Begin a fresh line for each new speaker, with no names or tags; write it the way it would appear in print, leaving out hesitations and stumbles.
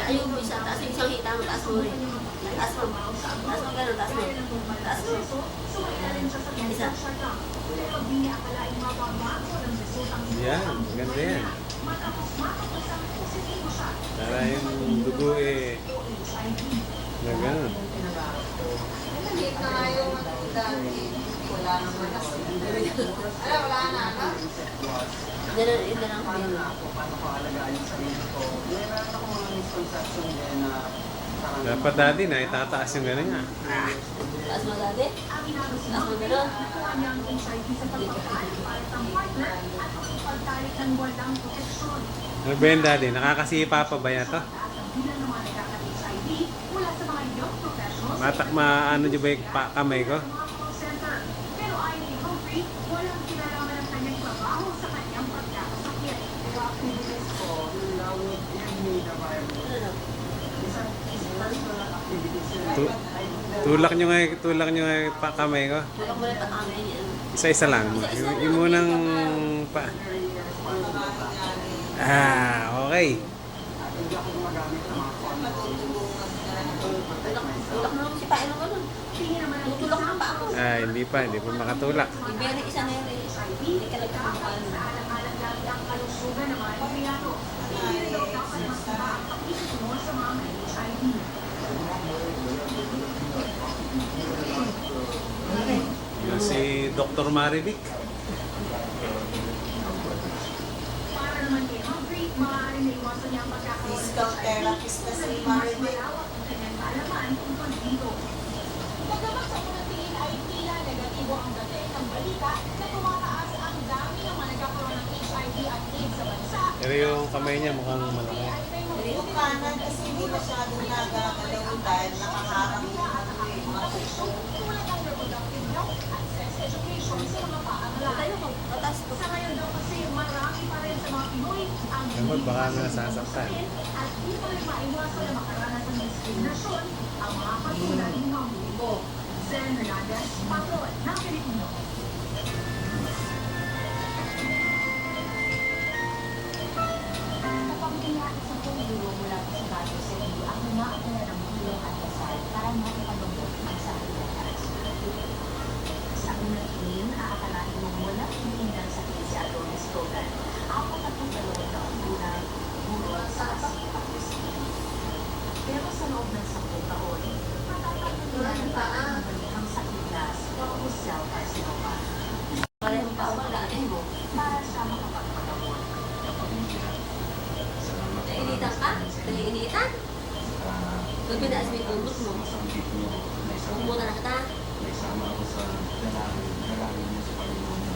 Ayun mo isa, taas yung isang hita mo, taas mo rin. Taas mo. Taas mo gano'n, taas mo. Taas mo. Isa.
Yan, ganda yan. Para yung dugo eh. Na gano'n.
Liit na nga yung dati. Wala naman kasi. Wala na, ano?
Ito lang ko din.
Dapat dati na itataas yung gano'n nga.
Taas mo dati? Taas mo gano'n?
Ano ba yun dati? Nakakasipa pa ba yan to? Ano dyan ba yung kamay ko? Tulak nyo nga yung kamay ko.
Tulak mo lang pa kami yan.
Isa-isa lang. Yung munang pa. Okay.
Tulak mo lang si Paino gano'n. Tutulak mo pa ako.
Hindi pa makatulak.
Iberi isa na yun eh. Hindi ka nagkakakaan.
Yung si Dr. Marivic.
Physical therapist na si Maribel.
Pagdaman sa unang tingin ay tila negatibo ang dating ng balita na tumataas ang dami ng mga nagkakaroon ng HIV at AIDS sa bansa.
Pero yung kamay niya mukhang malaki.
Yung kanan kasi hindi masyadong nagagalaw dahil nakaharang yung mga puso.
Tulad ng reproductive health at sex education sa mga paaralan.
Tayo ko. Taas ko.
Sa ngayon daw kasi marami pa rin sa mga Pinoy ang
Ewan, baka nga nasasaktan.
at di pa rin maiwasan na makaranas ng diskriminasyon ang mga katulad ng mga grupo. Zen Hernandez, Patron ng Pilipino.
Kapag pinais sa euro mula pa sa Bato City, ang umaakala ng tulong at dasal para makipalubog ang sakit. Sa unang tingin, aakalain mong wala hinihindang sakit si Adonis Cogan. Apat at dalawang taon gulang, buron sa pero sa loob ng 10 taon, matatagpuan ang malihang sakit na small cell carcinoma.
Parehong pa wala eh mo.
Para sa makapagpagamot.
Nainitan ka? Nainitan? Pag pinaas mo yung tundok mo. Pumunta na kita.
May sama ako sa dalangin niya sa Panginoon.